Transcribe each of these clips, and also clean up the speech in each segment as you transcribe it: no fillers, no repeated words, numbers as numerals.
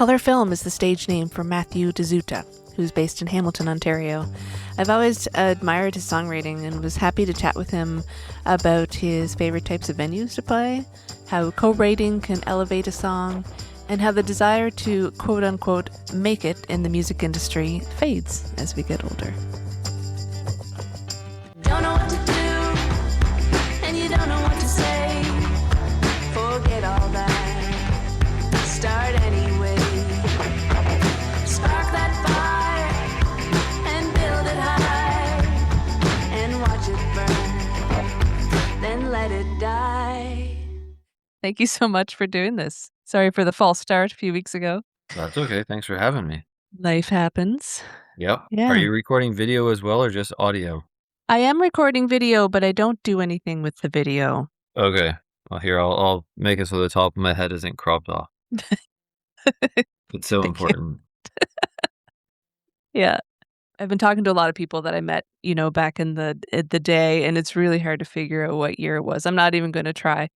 Color Film is the stage name for Matthew Zoete, who's based in Hamilton, Ontario. I've always admired his songwriting and was happy to chat with him about his favorite types of venues to play, how co-writing can elevate a song, and how the desire to quote-unquote make it in the music industry fades as we get older. Don't know what to do, and you don't know what to say. Forget all that. Start anyway. Spark that fire and build it high, and watch it burn. Then let it die. Thank you so much for doing this. Sorry for the false start a few weeks ago. That's okay. Thanks for having me. Life happens. Yep. Yeah. Are you recording video as well or just audio? I am recording video, but I don't do anything with the video. Okay. Well, here, I'll make it so the top of my head isn't cropped off. It's so important. Yeah. I've been talking to a lot of people that I met, back in the day, and it's really hard to figure out what year it was. I'm not even going to try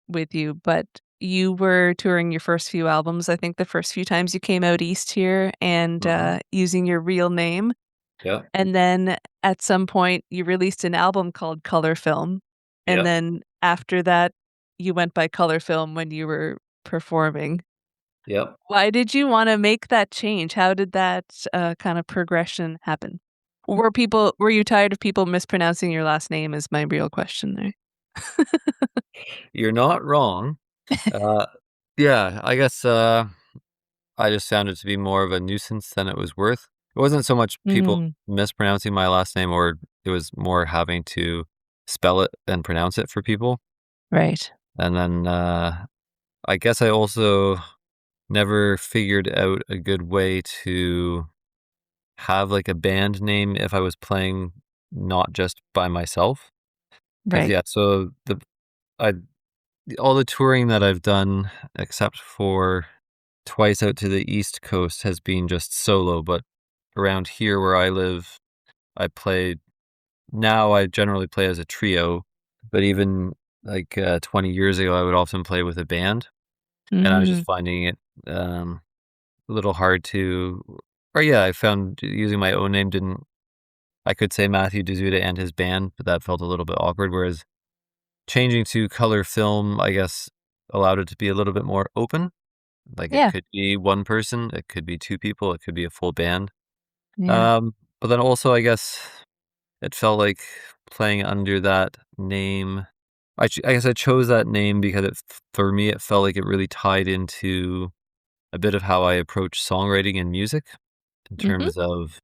with you, but you were touring your first few albums. I think the first few times you came out east here and using your real name. Yeah. And then at some point you released an album called Color Film. And Yeah. then after that, you went by Color Film when you were performing. Yep. Why did you want to make that change? How did that kind of progression happen? Were you tired of people mispronouncing your last name is my real question there. You're not wrong. Yeah, I guess I just found it to be more of a nuisance than it was worth. It wasn't so much people mispronouncing my last name, or it was more having to spell it and pronounce it for people. Right. And then I guess I also never figured out a good way to have like a band name if I was playing not just by myself. 'Cause, Right. yeah, so all the touring that I've done, except for twice out to the East Coast, has been just solo. But around here where I live, I generally play as a trio. But even like 20 years ago, I would often play with a band. And I was just finding it a little hard I found using my own name I could say Matthew Zoete and his band, but that felt a little bit awkward. Whereas changing to Color Film, I guess, allowed it to be a little bit more open. Like Yeah. it could be one person, it could be two people, it could be a full band. Yeah. But then also, I guess, it felt like playing under that name. I guess I chose that name because for me, it felt like it really tied into a bit of how I approach songwriting and music in terms of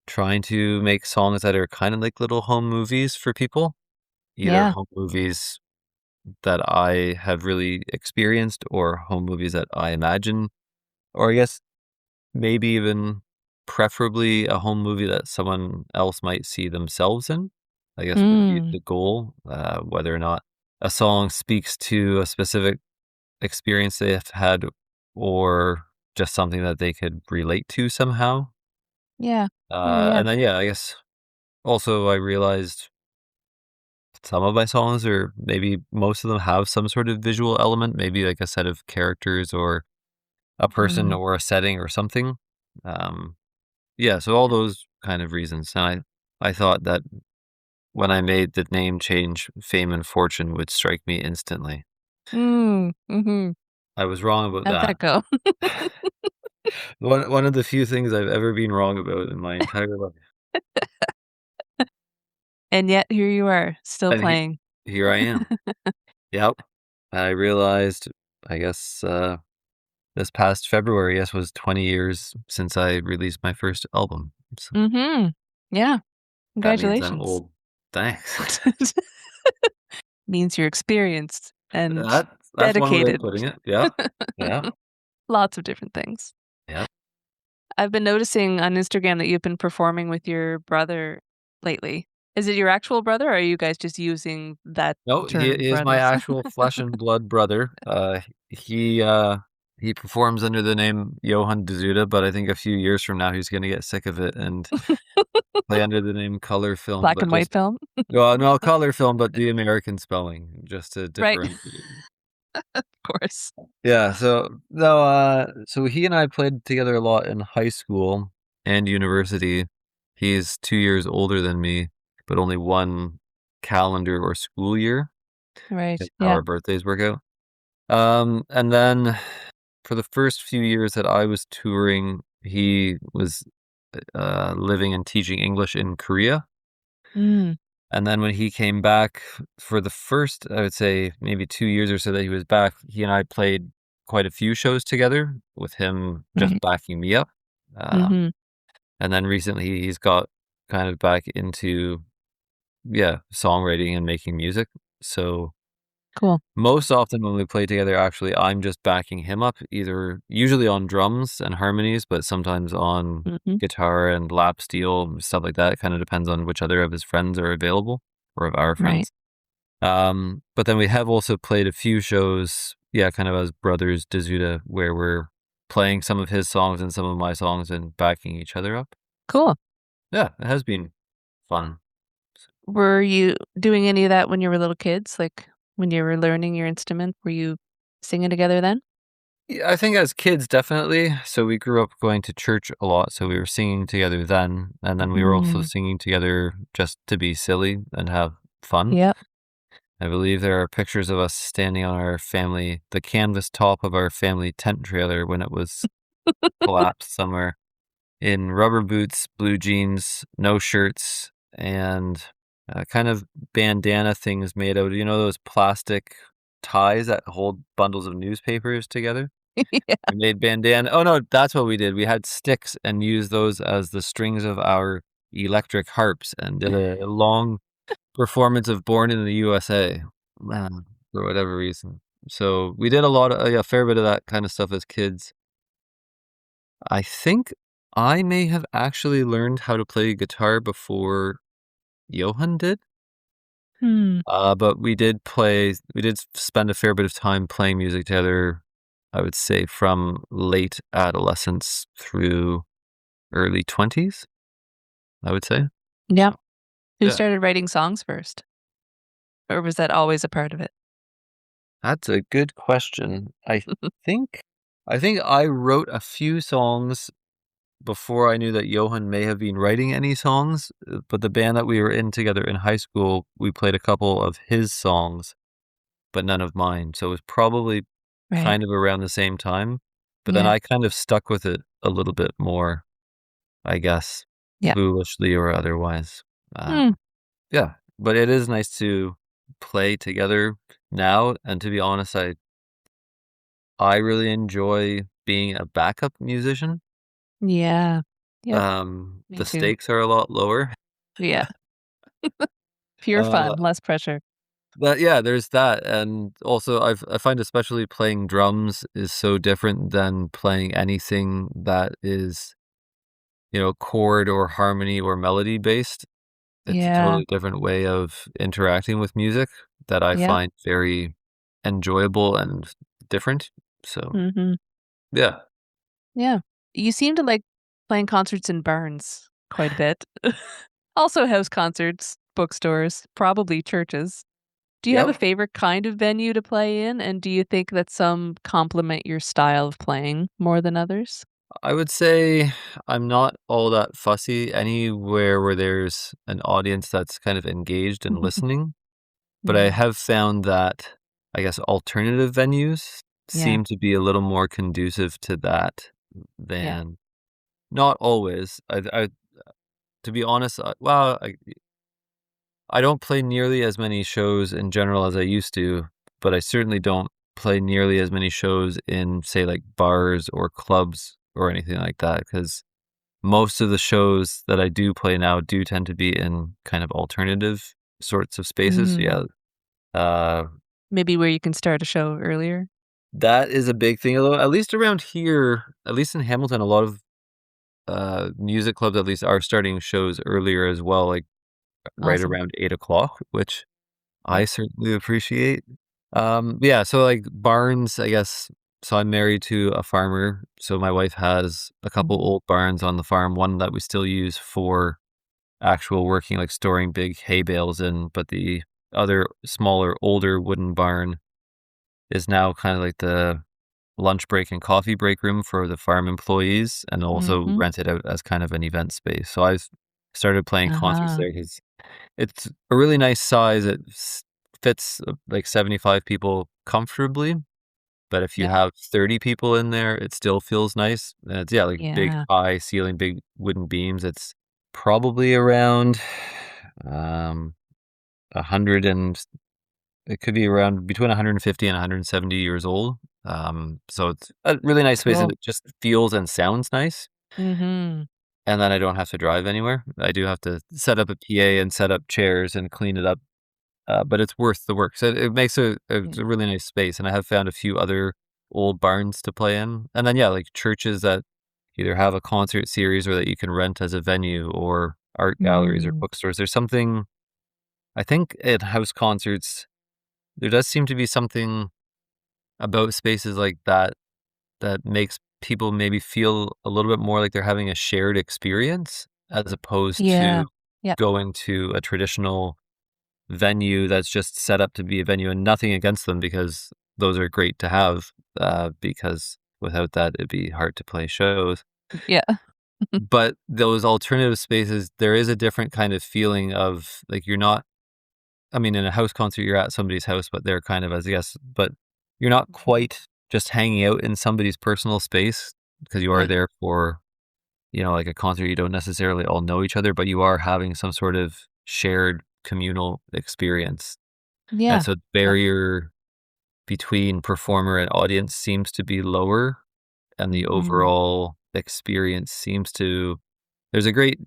trying to make songs that are kind of like little home movies for people. Either Yeah. home movies that I have really experienced or home movies that I imagine, or I guess maybe even preferably a home movie that someone else might see themselves in. I guess would be the goal, whether or not a song speaks to a specific experience they have had or just something that they could relate to somehow. Yeah. And then, I guess also I realized some of my songs, or maybe most of them, have some sort of visual element, maybe like a set of characters or a person or a setting or something. So all those kind of reasons. And I thought that when I made the name change, Fame and Fortune would strike me instantly. I was wrong about How'd that that. go? One of the few things I've ever been wrong about in my entire life. And yet here you are, still And playing. Here I am. Yep. I realized, I guess, this past February, was 20 years since I released my first album. So Yeah. that means I'm Congratulations. old. Thanks. Means you're experienced and That's one way of dedicated. putting it. Yeah. Yeah. Lots of different things. Yeah. I've been noticing on Instagram that you've been performing with your brother lately. Is it your actual brother, or are you guys just using that No, term, he is my brothers? actual flesh and blood brother. He performs under the name Johan de Zuida, but I think a few years from now he's going to get sick of it and play under the name Color Film. Black but and white just, film? no, Color Film, but the American spelling, just to differentiate. Of course. Yeah, so no, so he and I played together a lot in high school and university. He's 2 years older than me, but only 1 calendar or school year, Right. 'cause how Yeah. our birthdays work out. And then for the first few years that I was touring, he was, living and teaching English in Korea. Mm. And then when he came back for the first, I would say maybe 2 years or so that he was back, he and I played quite a few shows together with him just Right. backing me up. Um, Mm-hmm. and then recently he's got kind of back into, yeah, songwriting and making music. So Cool. most often when we play together, actually, I'm just backing him up, either usually on drums and harmonies, but sometimes on Mm-hmm. guitar and lap steel, stuff like that. It kind of depends on which other of his friends are available or of our Right. friends. But then we have also played a few shows, yeah, kind of as brothers Zoete, where we're playing some of his songs and some of my songs and backing each other up. So, Cool. yeah, it has been fun. Were you doing any of that when you were little kids? Like when you were learning your instrument, were you singing together then? Yeah, I think as kids, definitely. So we grew up going to church a lot, so we were singing together then, and then we were also Mm. singing together just to be silly and have fun. Yep. I believe there are pictures of us standing on the canvas top of our family tent trailer when it was collapsed somewhere, in rubber boots, blue jeans, no shirts, and kind of bandana things made out of, those plastic ties that hold bundles of newspapers together? Yeah. We made bandana. Oh, no, that's what we did. We had sticks and used those as the strings of our electric harps and did a long performance of Born in the USA, for whatever reason. So we did a lot of, yeah, a fair bit of that kind of stuff as kids. I think I may have actually learned how to play guitar before Johan did. Hmm. But we did spend a fair bit of time playing music together, I would say from late adolescence through early 20s, I would say. Yeah. Who Yeah, started writing songs first? Or was that always a part of it? that's a good question. Think I think I wrote a few songs before I knew that Johan may have been writing any songs, but the band that we were in together in high school, we played a couple of his songs, but none of mine. So it was probably Right. kind of around the same time. But then Yeah. I kind of stuck with it a little bit more, I guess, Yeah. foolishly or otherwise. Uh, Hmm. yeah, but it is nice to play together now. And to be honest, I really enjoy being a backup musician. Yeah. Yep. Me The too. stakes are a lot lower. Yeah. Pure Uh, fun, less pressure. but yeah, there's that, and also I find especially playing drums is so different than playing anything that is, chord or harmony or melody based. It's a Yeah. totally different way of interacting with music that I Yep. find very enjoyable and different. So, Mhm. yeah. Yeah. You seem to like playing concerts in barns quite a bit. Also house concerts, bookstores, probably churches. Do you have a Yep. favorite kind of venue to play in, and do you think that some complement your style of playing more than others? I would say I'm not all that fussy anywhere where there's an audience that's kind of engaged and listening. But I Mm. have found that, I guess, alternative venues Yeah. seem to be a little more conducive to that Yeah. than, not always. To be honest, well, I don't play nearly as many shows in general as I used to, but I certainly don't play nearly as many shows in, say, like bars or clubs or anything like that. Because most of the shows that I do play now do tend to be in kind of alternative sorts of spaces. Mm. Yeah. Uh, Maybe where you can start a show earlier? That is a big thing, although at least around here, at least in Hamilton, a lot of, music clubs at least are starting shows earlier as well, like, right Awesome. around 8 o'clock, which I Yep. certainly appreciate. Yeah, so, like, barns, I guess, so I'm married to a farmer, so my wife has a couple Mhm. old barns on the farm, one that we still use for actual working, like, storing big hay bales in, but the other smaller, older wooden barn is now kind of like the lunch break and coffee break room for the farm employees, and also Mm-hmm. rented out as kind of an event space. So I've started playing concerts Uh-huh. there because it's a really nice size. It fits like 75 people comfortably. But if you Yep. have 30 people in there, it still feels nice. And it's, yeah, like big Yeah. high ceiling, big wooden beams. It's probably around um, 100 and it could be around between 150 and 170 years old. So it's a really nice space. Cool. It just feels and sounds nice. Mm-hmm. And then I don't have to drive anywhere. I do have to set up a PA and set up chairs and clean it up, but it's worth the work. So it makes Yeah. it's a really nice space. And I have found a few other old barns to play in. And then, yeah, like churches that either have a concert series or that you can rent as a venue or art galleries or Mm. bookstores. There's something, I think, at house concerts, there does seem to be something about spaces like that that makes people maybe feel a little bit more like they're having a shared experience as opposed Yeah. to Yep. going to a traditional venue that's just set up to be a venue, and nothing against them because those are great to have, because without that, it'd be hard to play shows. Yeah. But those alternative spaces, there is a different kind of feeling of like you're not, I mean, in a house concert, you're at somebody's house, but they're kind of as a guest, but you're not quite just hanging out in somebody's personal space because you are Right. there for, like a concert. You don't necessarily all know each other, but you are having some sort of shared communal experience. And Yeah. so the Yep. barrier between performer and audience seems to be lower, and the Mm-hmm. overall experience seems to, there's a great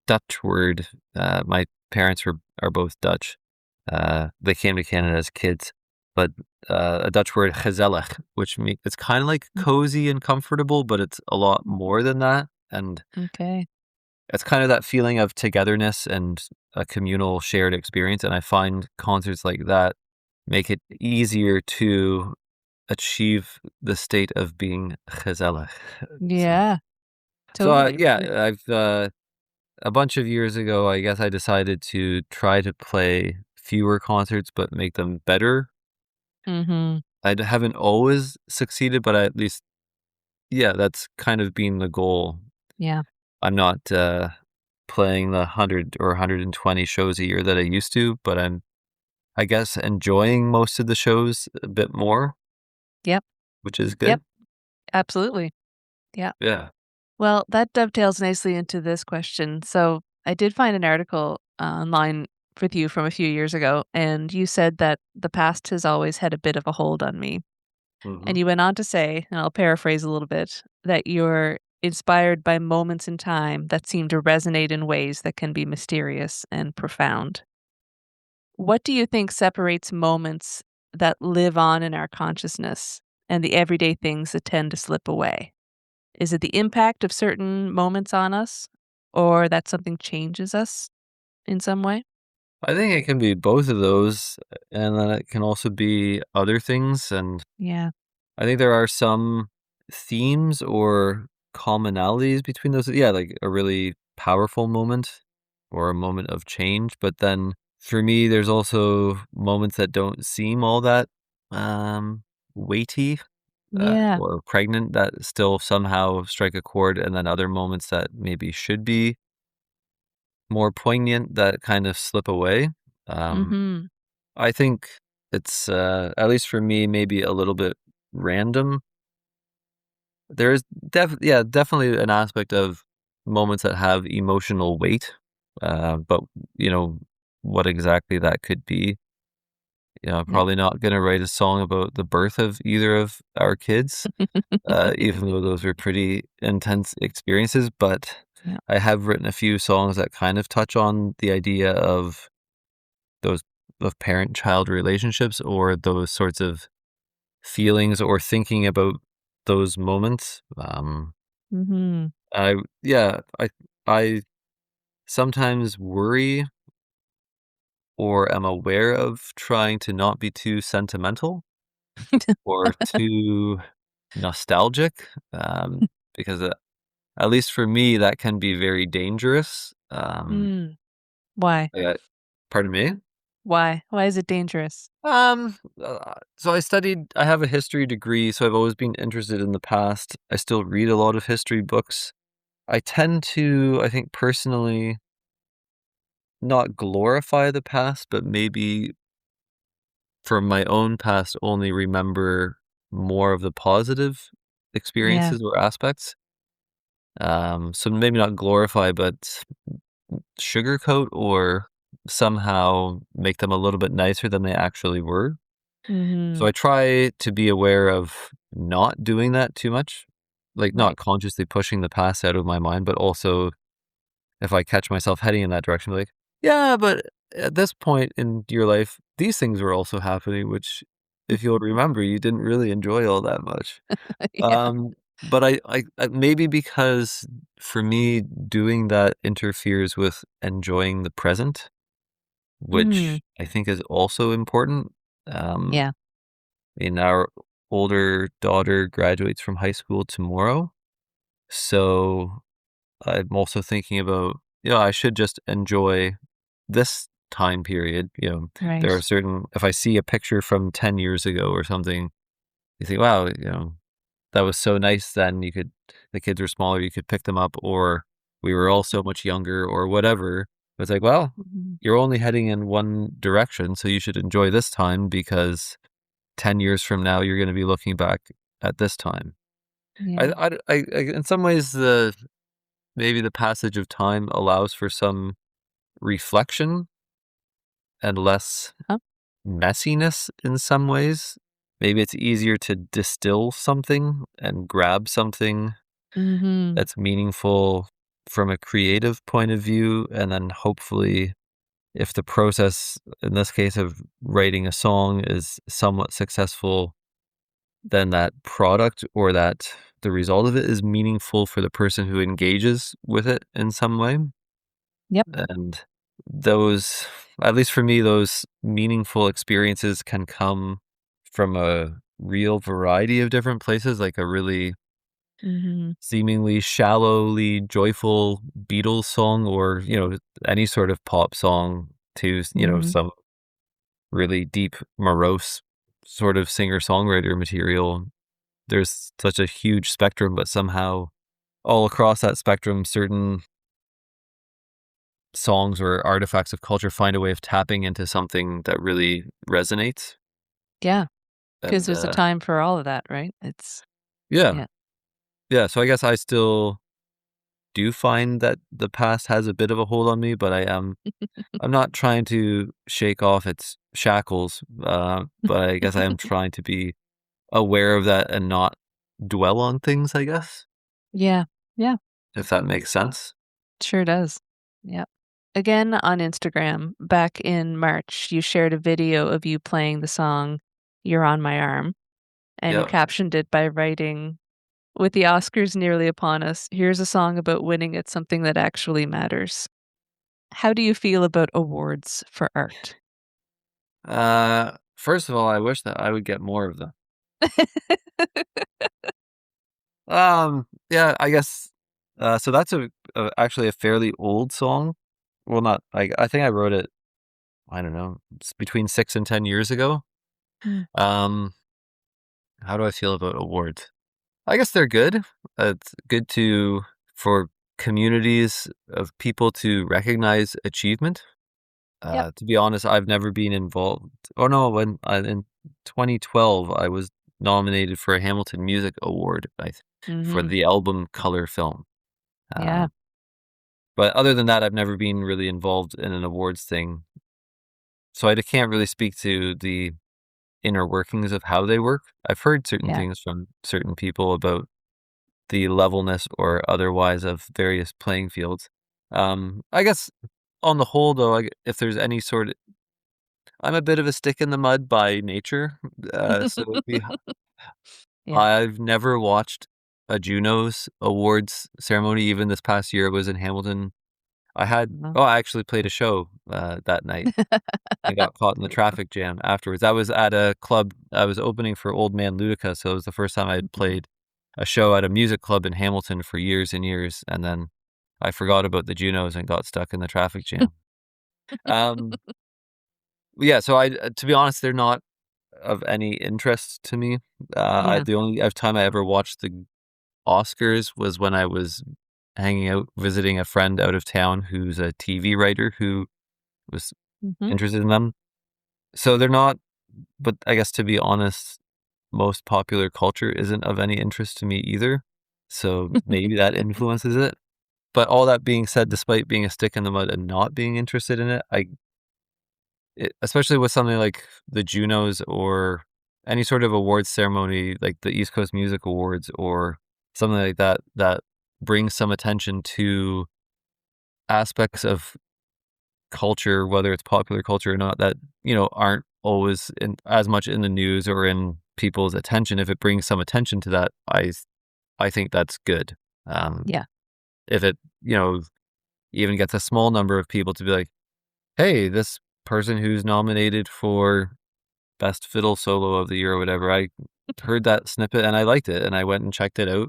Dutch word. My parents are both Dutch. They came to Canada as kids, but a Dutch word gezellig, which it's kind of like cozy and comfortable, but it's a lot more than that. And Okay. it's kind of that feeling of togetherness and a communal shared experience. And I find concerts like that make it easier to achieve the state of being gezellig. So, Yeah. Totally. yeah, I've a bunch of years ago, I guess I decided to try to play fewer concerts, but make them better. Mm-hmm. Haven't always succeeded, but I at least, yeah, that's kind of been the goal. Yeah. I'm not playing the 100 or 120 shows a year that I used to, but I guess, enjoying most of the shows a bit more, Yep. which is Yep. good. Absolutely. Yeah. Yeah. Well, that dovetails nicely into this question. So I did find an article online with you from a few years ago, and you said that the past has always had a bit of a hold on me. Hmm. And you went on to say, and I'll paraphrase a little bit, that you're inspired by moments in time that seem to resonate in ways that can be mysterious and profound. What do you think separates moments that live on in our consciousness and the everyday things that tend to slip away? Is it the impact of certain moments on us, or that something changes us in some way? I think it can be both of those, and then it can also be other things. And Yeah. I think there are some themes or commonalities between those. Yeah, like a really powerful moment or a moment of change. But then for me, there's also moments that don't seem all that um, weighty, Yeah. or pregnant, that still somehow strike a chord. And then other moments that maybe should be more poignant that kind of slip away. Um, Mhm. I think it's, at least for me, maybe a little bit random. There is definitely an aspect of moments that have emotional weight, but, you know, what exactly that could be, I'm Yep. probably not gonna write a song about the birth of either of our kids, even though those were pretty intense experiences, but Yeah. I have written a few songs that kind of touch on the idea of those of parent-child relationships or those sorts of feelings or thinking about those moments. Mhm. I yeah, I sometimes worry or am aware of trying to not be too sentimental or too nostalgic, because, at least for me, that can be very dangerous. Mm. Why? Yeah, pardon me? Why? Why is it dangerous? So I have a history degree, so I've always been interested in the past. I still read a lot of history books. I tend to, I think personally, not glorify the past, but maybe from my own past, only remember more of the positive Yeah. experiences or aspects. So maybe not glorify, but sugarcoat or somehow make them a little bit nicer than they actually were. So Mhm. I try to be aware of not doing that too much, like not Right. consciously pushing the past out of my mind, but also if I catch myself heading in that direction, be like, yeah, but at this point in your life, these things were also happening, which if you'll remember, you didn't really enjoy all that much. Yeah. But I maybe because for me, doing that interferes with enjoying the present, Mm. which I think is also important. Yeah. Our older daughter graduates from high school tomorrow. So I'm also thinking about, I should just enjoy this time period. There are Right. certain, if I see a picture from 10 years ago or something, you think, wow, that was so nice then. The kids were smaller, you could pick them up, or we were all so much younger, or whatever. It's like, well, Mhm. you're only heading in one direction, so you should enjoy this time because 10 years from now, you're going to be looking back at this time. Yeah. In some ways, maybe the passage of time allows for some reflection and less Huh? messiness in some ways. Maybe it's easier to distill something and grab something Mhm. that's meaningful from a creative point of view. And then hopefully, if the process, in this case of writing a song, is somewhat successful, then that product or that the result of it is meaningful for the person who engages with it in some way. Yep. And those, at least for me, those meaningful experiences can come from a real variety of different places, like a really Mhm. seemingly shallowly joyful Beatles song or, any sort of pop song to, Mhm. some really deep, morose sort of singer-songwriter material. There's such a huge spectrum, but somehow all across that spectrum, certain songs or artifacts of culture find a way of tapping into something that really resonates. Yeah. 'Cause And there's a time for all of that, right? It's yeah, yeah. yeah. So I guess I still do find that the past has a bit of a hold on me, but I'm not trying to shake off its shackles. But I guess I am trying to be aware of that and not dwell on things, I guess, Yeah. Yeah. if that makes sense. Sure does. Yep. Again, on Instagram, back in March, you shared a video of you playing the song "You're on My Arm," and you Yeah. captioned it by writing, "With the Oscars nearly upon us, here's a song about winning at something that actually matters." How do you feel about awards for art? First of all, I wish that I would get more of them. Yeah, I guess, so that's actually a fairly old song. Well, not I think I wrote it, I don't know, it's between 6 and 10 years ago. Mm. Um, how do I feel about awards? I guess they're good. It's good for communities of people to recognize achievement. Yep. To be honest, I've never been involved. Oh no, when in 2012, I was nominated for a Hamilton Music Award, for Mhm. the album Color Film. Yeah. Um, but other than that, I've never been really involved in an awards thing, so I can't really speak to the inner workings of how they work. I've heard certain Yeah. things from certain people about the levelness or otherwise of various playing fields. I guess on the whole, though, if there's any sort of, I'm a bit of a stick in the mud by nature. So Yeah. I've never watched a Junos Awards ceremony. Even this past year, I was in Hamilton. Well, I actually played a show that night and got caught in the traffic jam afterwards. I was at a club. I was opening for Old Man Ludica, so it was the first time I had mhm. played a show at a music club in Hamilton for years and years, and then I forgot about the Junos and got stuck in the traffic jam. Um, Yeah, so to be honest, they're not of any interest to me. Yeah. The only time I ever watched the Oscars was when I was hanging out, visiting a friend out of town who's a TV writer who was Hmm. interested in them. So they're not, but I guess to be honest, most popular culture isn't of any interest to me either. So maybe that influences it. But all that being said, despite being a stick in the mud and not being interested in it, especially with something like the Junos or any sort of awards ceremony, like the East Coast Music Awards or something like that, that brings some attention to aspects of culture, whether it's popular culture or not, that, aren't always as much in the news or in people's attention. If it brings some attention to that, I think that's good. Um, Yeah. if it, even gets a small number of people to be like, hey, this person who's nominated for best fiddle solo of the year or whatever, I heard that snippet and I liked it and I went and checked it out.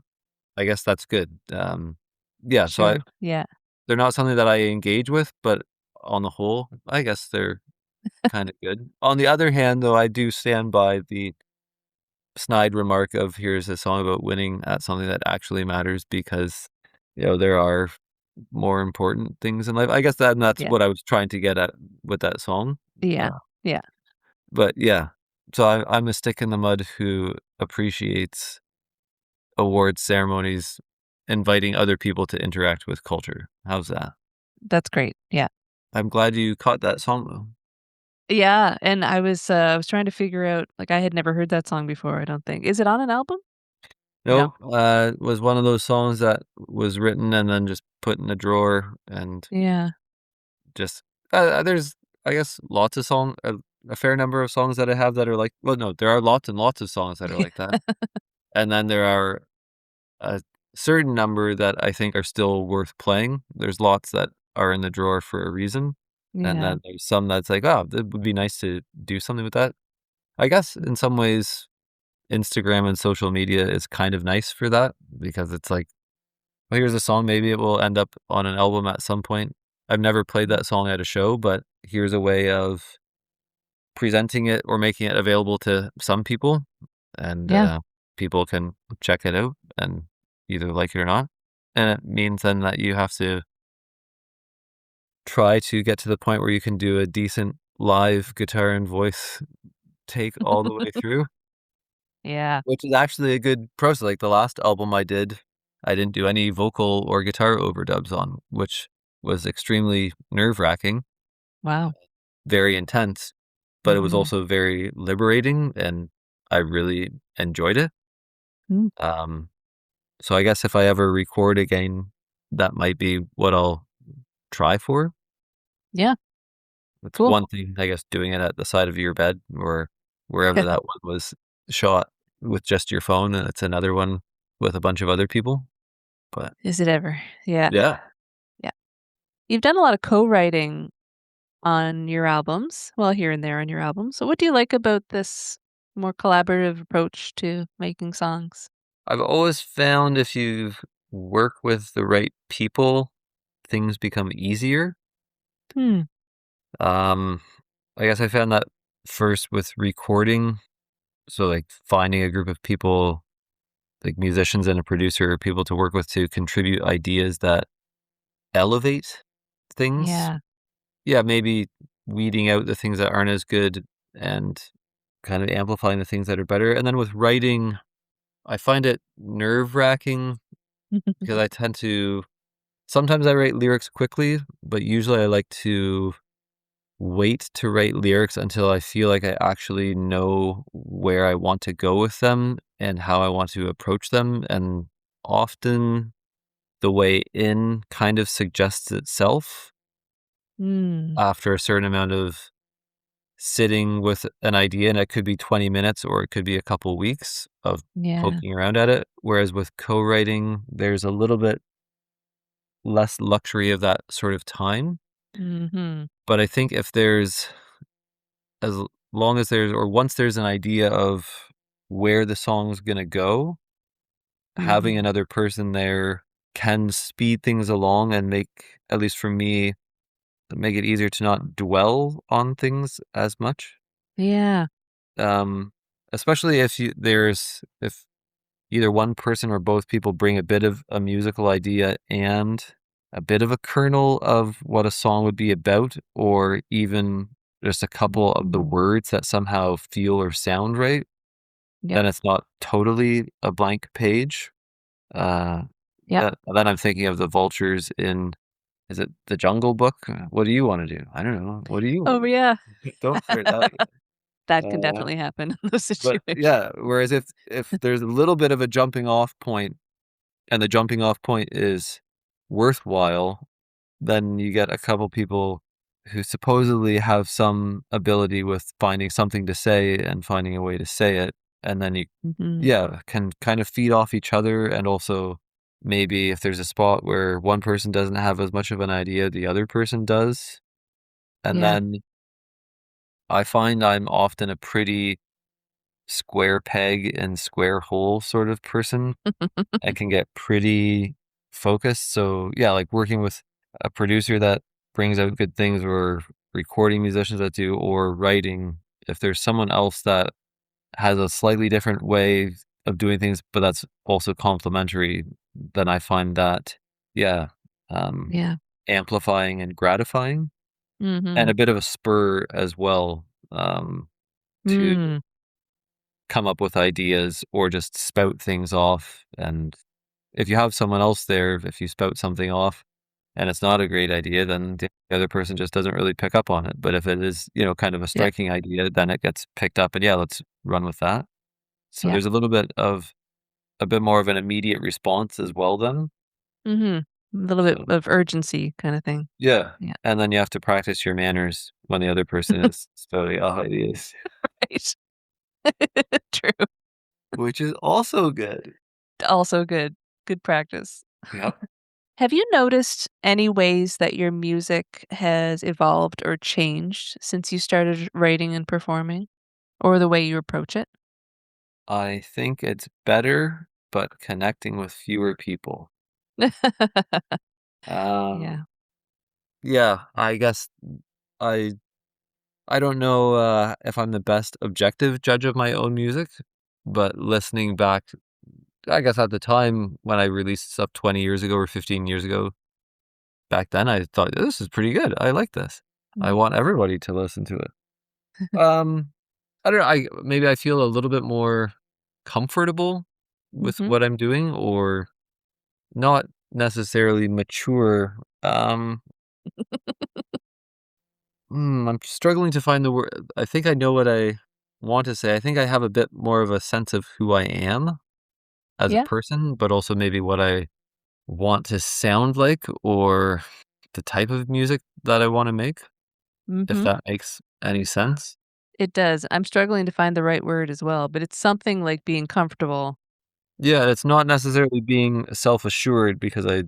I guess that's good. Yeah, so True. Yeah. they're not something that I engage with, but on the whole, I guess they're kind of good. On the other hand, though, I do stand by the snide remark of here's a song about winning at something that actually matters because, there are more important things in life. I guess that's Yeah. what I was trying to get at with that song. Yeah. Uh, Yeah. but yeah, so I'm a stick in the mud who appreciates award ceremonies inviting other people to interact with culture. How's that? That's great. Yeah. I'm glad you caught that song though. Yeah, and I was trying to figure out, like, I had never heard that song before, I don't think. Is it on an album? No. No, it was one of those songs that was written and then just put in a drawer and Yeah. just there's I guess lots of a fair number of songs that I have that are like well no, there are lots and lots of songs that are like that. And then there are a certain number that I think are still worth playing. There's lots that are in the drawer for a reason. And Yeah. then there's some that's like, oh, it would be nice to do something with that. I guess in some ways Instagram and social media is kind of nice for that because it's like, well, here's a song, maybe it will end up on an album at some point. I've never played that song at a show, but here's a way of presenting it or making it available to some people, and Yeah. people can check it out and either like it or not. And it means then that you have to try to get to the point where you can do a decent live guitar and voice take all the way through. Yeah. Which is actually a good process, like, the last album I did, I didn't do any vocal or guitar overdubs on, which was extremely nerve-wracking, Wow. very intense, but it was Mhm. also very liberating, and I really enjoyed it. Mm. Um, so I guess if I ever record again, that might be what I'll try for. Yeah. It's Cool. one thing, I guess, doing it at the side of your bed or wherever that one was shot with just your phone, and it's another one with a bunch of other people, but Is it ever? Yeah. yeah. Yeah. You've done a lot of co-writing on your albums, well, here and there on your albums. So what do you like about this more collaborative approach to making songs? I've always found if you work with the right people, things become easier. Hmm. Um, I guess I found that first with recording, so, like, finding a group of people, like musicians and a producer, or people to work with to contribute ideas that elevate things. Yeah. Yeah, maybe weeding out the things that aren't as good and kind of amplifying the things that are better. And then with writing, I find it nerve-wracking because I tend to sometimes I write lyrics quickly, but usually I like to wait to write lyrics until I feel like I actually know where I want to go with them and how I want to approach them. And often the way in kind of suggests itself Mm. after a certain amount of sitting with an idea, and it could be 20 minutes or it could be a couple weeks of Yeah. poking around at it. Whereas with co-writing, there's a little bit less luxury of that sort of time. Mhm. But I think if there's as long as there's or once there's an idea of where the song's gonna go, having Mhm. another person there can speed things along and make, at least for me, make it easier to not dwell on things as much. Yeah. Um, especially if either one person or both people bring a bit of a musical idea and a bit of a kernel of what a song would be about, or even just a couple of the words that somehow feel or sound right, Yep. then it's not totally a blank page. Uh, Yep. then I'm thinking of the vultures in, is it The Jungle Book? What do you want to do? I don't know. What do you want Oh, to yeah. do? Don't start that again. That can Uh, definitely happen in those but situations. yeah, whereas if there's a little bit of a jumping off point and the jumping off point is worthwhile, then you get a couple people who supposedly have some ability with finding something to say and finding a way to say it. And then you, Mhm. yeah, can kind of feed off each other. And also maybe if there's a spot where one person doesn't have as much of an idea, the other person does. And Yeah. then I find I'm often a pretty square peg and square hole sort of person. I can get pretty focused. So yeah, like working with a producer that brings out good things, or recording musicians that do, or writing. If there's someone else that has a slightly different way of doing things, but that's also complementary, then I find that, yeah, um, Yeah. amplifying and gratifying, and Mhm. a bit of a spur as well, to Mm. come up with ideas or just spout things off. And if you have someone else there, if you spout something off and it's not a great idea, then the other person just doesn't really pick up on it. But if it is, kind of a Yep. striking idea, then it gets picked up and yeah, let's run with that. So Yep. there's a bit more of an immediate response as well then. Mhm. A little bit So of urgency kinda thing. yeah. Yeah. And then you have to practice your manners when the other person is spouting off ideas, Right. True. which is also good. Also good. Good practice. Yep. Have you noticed any ways that your music has evolved or changed since you started writing and performing, or the way you approach it? I think it's better, but connecting with fewer people. Um, Yeah. yeah, I guess I I don't know if I'm the best objective judge of my own music, but listening back, I guess at the time when I released stuff 20 years ago or 15 years ago, back then I thought this is pretty good. I like this. I Mhm. want everybody to listen to it. Um, I don't know. I maybe I feel a little bit more comfortable with Mhm. what I'm doing, or not necessarily mature. I'm struggling to find the word. I think I know what I want to say. I think I have a bit more of a sense of who I am as a Yeah. person, but also maybe what I want to sound like, or the type of music that I want to make, if Mhm. that makes any sense. It does. I'm struggling to find the right word as well, but it's something like being comfortable. Yeah, it's not necessarily being self-assured, because I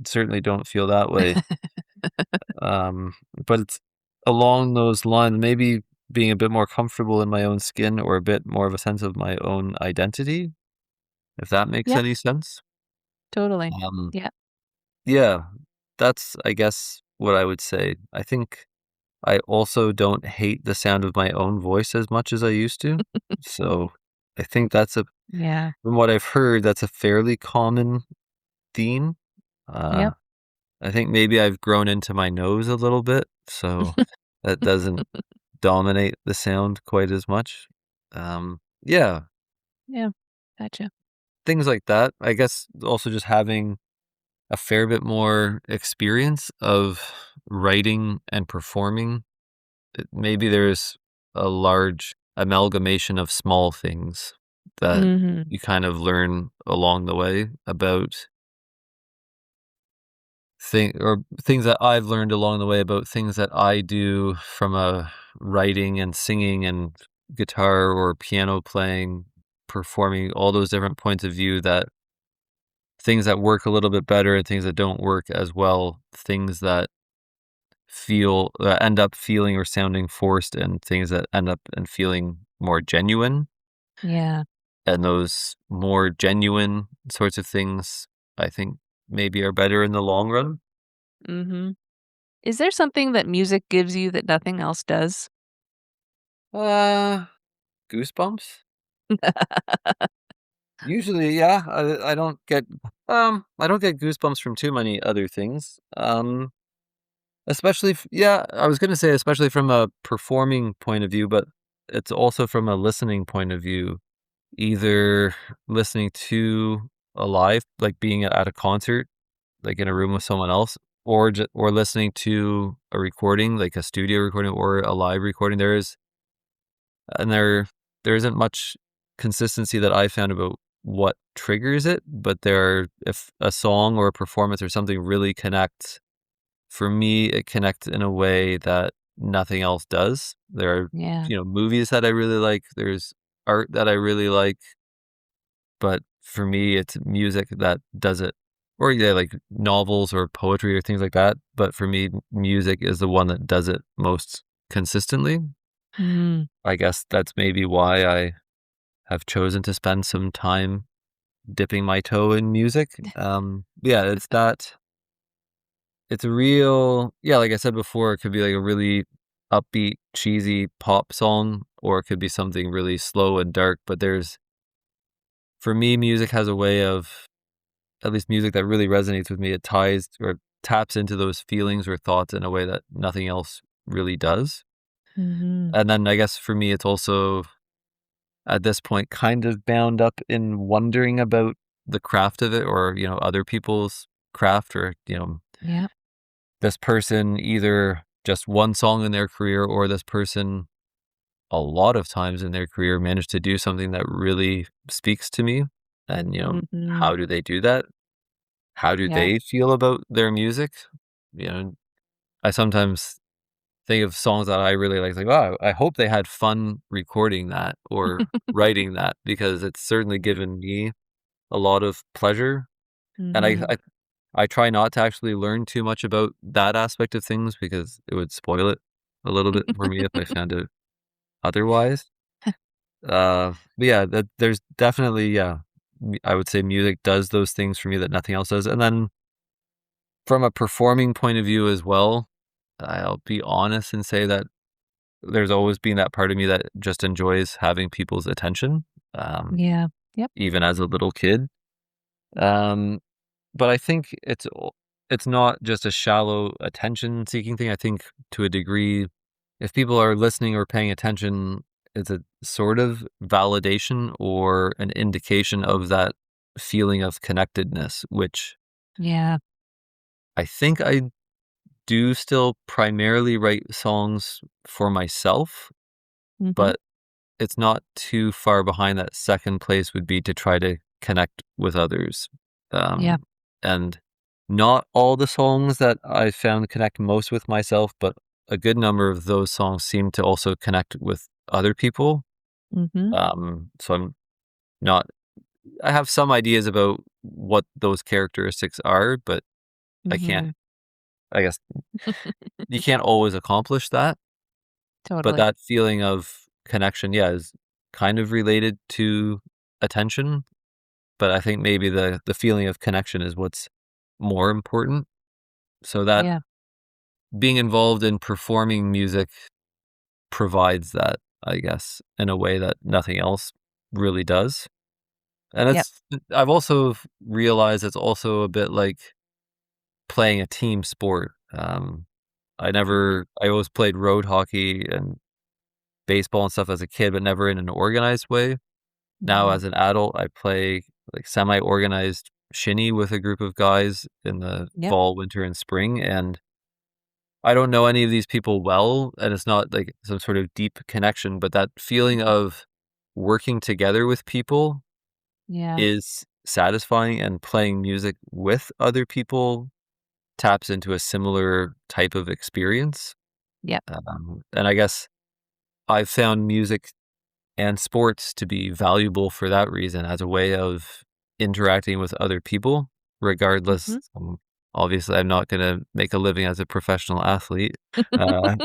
certainly don't feel that way. Um, but it's along those lines, maybe being a bit more comfortable in my own skin, or a bit more of a sense of my own identity, if that makes Yeah, any sense. totally. Um, Yeah. yeah, that's, I guess, what I would say. I think I also don't hate the sound of my own voice as much as I used to. So I think Yeah. from what I've heard, that's a fairly common theme. Uh, Yep. I think maybe I've grown into my nose a little bit, so that doesn't dominate the sound quite as much. Yeah, Yeah. Gotcha. things like that. I guess also just having a fair bit more experience of writing and performing. Maybe there's a large amalgamation of small things that Mhm. you kind of learn along the way about things that I've learned along the way about things that I do from a writing and singing and guitar or piano playing, performing, all those different points of view, that things that work a little bit better and things that don't work as well, things that end up feeling or sounding forced, and things that end up and feeling more genuine. Yeah. And those more genuine sorts of things, I think, maybe are better in the long run. Mhm. Is there something that music gives you that nothing else does? Uh, Goosebumps? Usually, yeah. I don't get goosebumps from too many other things. Especially yeah, I was gonna say especially from a performing point of view, but it's also from a listening point of view. Either listening to a live, like being at a concert, like in a room with someone else, or listening to a recording, like a studio recording or a live recording. And there isn't much consistency that I found about what triggers it, but if a song or a performance or something really connects, for me, it connects in a way that nothing else does. There are, Yeah. movies that I really like. There's art that I really like, but for me, it's music that does it. Or yeah, like novels or poetry or things like that. But for me, music is the one that does it most consistently. Mm. I guess that's maybe why I have chosen to spend some time dipping my toe in music. Yeah, it's a real, yeah, like I said before, it could be like a really upbeat, cheesy pop song, or it could be something really slow and dark. But for me, music has a way of, at least music that really resonates with me, it ties or taps into those feelings or thoughts in a way that nothing else really does. Mhm. And then I guess for me, it's also at this point kind of bound up in wondering about the craft of it, or, other people's craft, or, Yep. this person either just one song in their career, or this person a lot of times in their career managed to do something that really speaks to me. And, Mhm. how do they do that? How do Yeah. they feel about their music? You know, I sometimes think of songs that I really like, "Wow, I hope they had fun recording that or writing that," because it's certainly given me a lot of pleasure. And Mhm. I try not to actually learn too much about that aspect of things because it would spoil it a little bit for me if I found out otherwise. But yeah, there's definitely, yeah, I would say music does those things for me that nothing else does. And then from a performing point of view as well, I'll be honest and say that there's always been that part of me that just enjoys having people's attention, um, Yeah. Yep. even as a little kid. Um, but I think it's not just a shallow attention-seeking thing. I think to a degree, if people are listening or paying attention, it's a sort of validation or an indication of that feeling of connectedness, which Yeah. I think I do still primarily write songs for myself, Mhm. but it's not too far behind that. Second place would be to try to connect with others. Yeah. And not all the songs that I found connect most with myself, but a good number of those songs seem to also connect with other people. Mhm. So not, I have some ideas about what those characteristics are, but I can't, Mhm. I guess you can't always accomplish that. But Totally. that feeling of connection, yeah, is kind of related to attention. But I think maybe the feeling of connection is what's more important. So that Yeah. being involved in performing music provides that, I guess, in a way that nothing else really does. And Yep. I've also realized it's also a bit like playing a team sport. I always played road hockey and baseball and stuff as a kid, but never in an organized way. Now Mhm. as an adult, I play like semi-organized shinny with a group of guys in the Yep. fall, winter, and spring, and I don't know any of these people well, and it's not like some sort of deep connection, but that feeling of working together with people Yeah. is satisfying, and playing music with other people taps into a similar type of experience. Yep. And I guess I've found music and sports to be valuable for that reason, as a way of interacting with other people, regardless. Mhm. Obviously, I'm not going to make a living as a professional athlete, uh,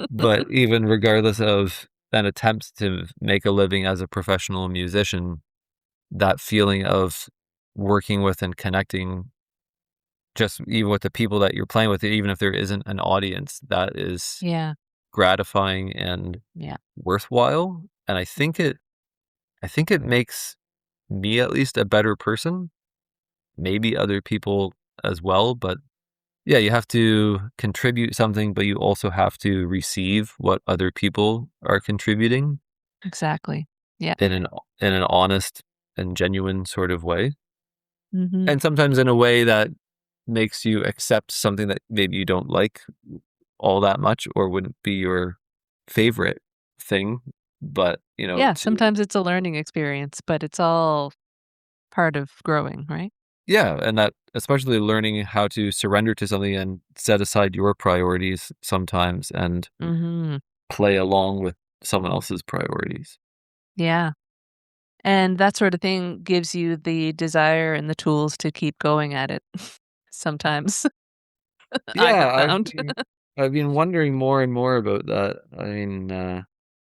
but even regardless of an attempt to make a living as a professional musician, that feeling of working with and connecting just even with the people that you're playing with, even if there isn't an audience, that is Yeah. gratifying and Yeah. worthwhile. And I think it makes me at least a better person, maybe other people as well. But yeah, you have to contribute something, but you also have to receive what other people are contributing Exactly. Yeah. in an honest and genuine sort of way. Mhm. And sometimes in a way that makes you accept something that maybe you don't like all that much or wouldn't be your favorite thing. But, Yeah, sometimes it's a learning experience, but it's all part of growing, right? yeah, and that especially learning how to surrender to something and set aside your priorities sometimes and Mhm. play along with someone else's priorities. Yeah. And that sort of thing gives you the desire and the tools to keep going at it sometimes, I have Yeah, found. I've been wondering more and more about that. I mean,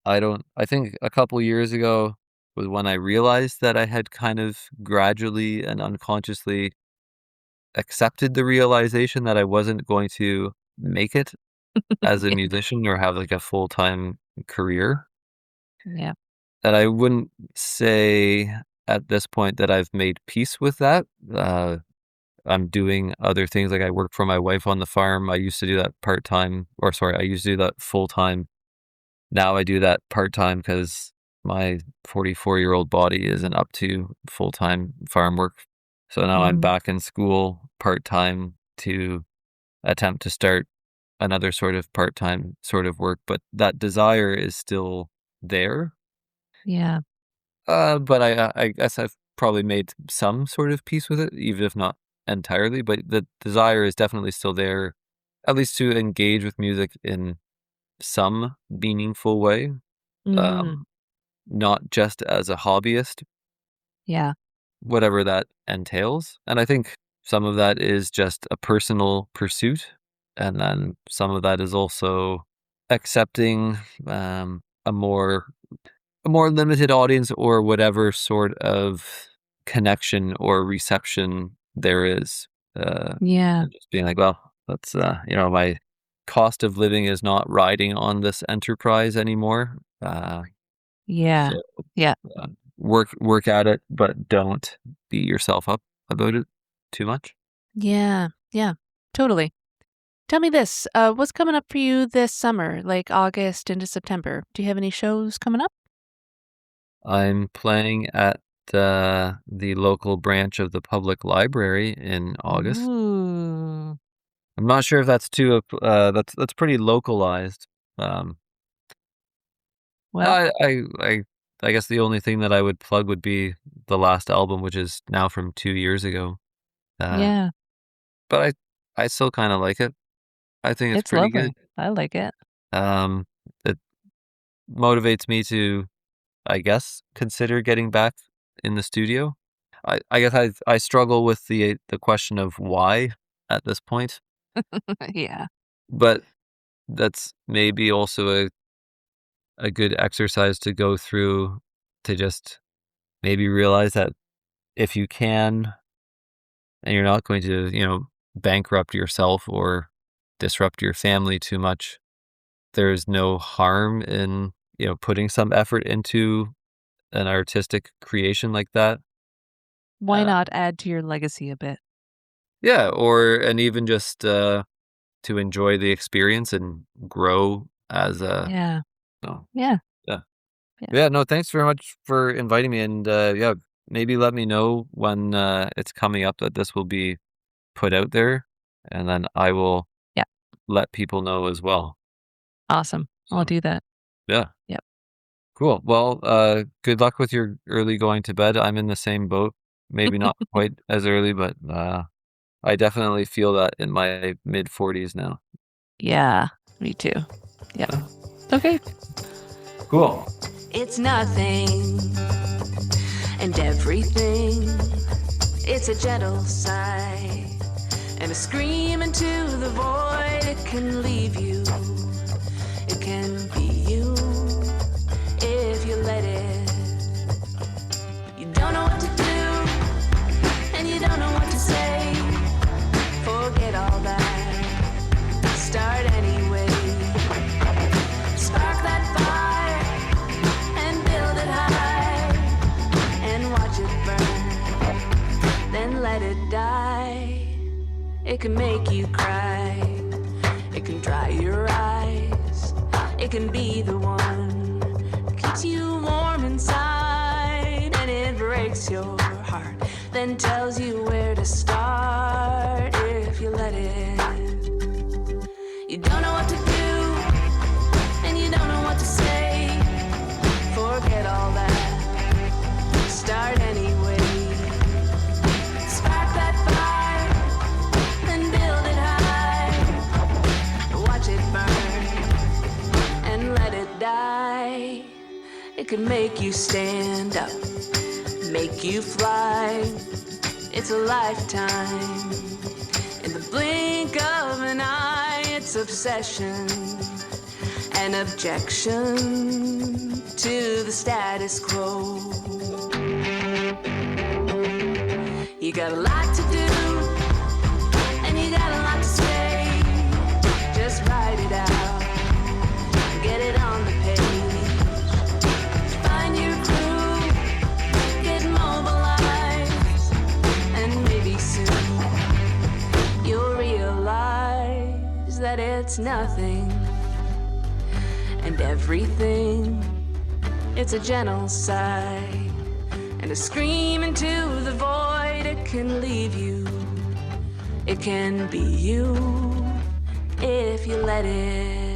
I think a couple years ago was when I realized that I had kind of gradually and unconsciously accepted the realization that I wasn't going to make it as a musician or have like a full-time career. Yeah. And I wouldn't say at this point that I've made peace with that. I'm doing other things, like I work for my wife on the farm. I used to do that part-time, or sorry, I used to do that full-time. Now I do that part-time because my 44-year-old body isn't up to full-time farm work. So now I'm Mhm. back in school part-time to attempt to start another sort of part-time sort of work, but that desire is still there. Yeah. But I guess I've probably made some sort of peace with it, even if not entirely, but the desire is definitely still there, at least to engage with music in some meaningful way, Mhm. um, not just as a hobbyist, Yeah. whatever that entails. And I think some of that is just a personal pursuit, and then some of that is also accepting a more limited audience or whatever sort of connection or reception there is. Yeah. And just being like, well, that's my cost of living is not riding on this enterprise anymore. Yeah. So Yeah. work at it, but don't beat yourself up about it too much. Yeah. Yeah. Totally. Tell me this, what's coming up for you this summer, like August into September? Do you have any shows coming up? I'm playing at the local branch of the public library in August. Ooh. I'm not sure if that's too that's pretty localized. Um, Well, I guess the only thing that I would plug would be the last album, which is now from 2 years ago. Uh, yeah, but I still kind of like it. I think it's it's pretty good. lovely. I like it. Um, it motivates me to, I guess, consider getting back in the studio. I guess I struggle with the question of why at this point, Yeah. but that's maybe also a good exercise to go through to just maybe realize that if you can and you're not going to, bankrupt yourself or disrupt your family too much, there's no harm in, putting some effort into an artistic creation like that. Why Uh, not add to your legacy a bit? yeah, and even just to enjoy the experience and grow as a, Yeah. no, Yeah. yeah. Yeah. Yeah, no, thanks very much for inviting me. And yeah, maybe let me know when it's coming up that this will be put out there. And then I will Yeah. let people know as well. Awesome. I'll So, do that. yeah, Yep. cool. Well, good luck with your early going to bed. I'm in the same boat. Maybe not quite as early, but I definitely feel that in my mid 40s now. Yeah, me too. Yep. Yeah. Okay. Cool. It's nothing and everything. It's a gentle sigh and a scream into the void. It can leave you. It can be you if you let it. You don't know what to do and you don't know what to say. For let it die. It can make you cry. It can dry your eyes. It can be the one that keeps you warm inside. And it breaks your heart, then tells you where to start if you let it. You don't know what to do, and you don't know what to say. Forget all that. Start anyway. Spark that fire, then build it high. Watch it burn and let it die. It can make you stand up, make you fly. It's a lifetime. In the blink of an eye, it's obsession and objection to the status quo. You got a lot to do, and you got a lot to say. Just write it out, get it on the page. Find your crew, get mobilized, and maybe soon you'll realize that it's nothing and everything. It's a gentle sigh and a scream into the void. It can leave you, it can be you if you let it.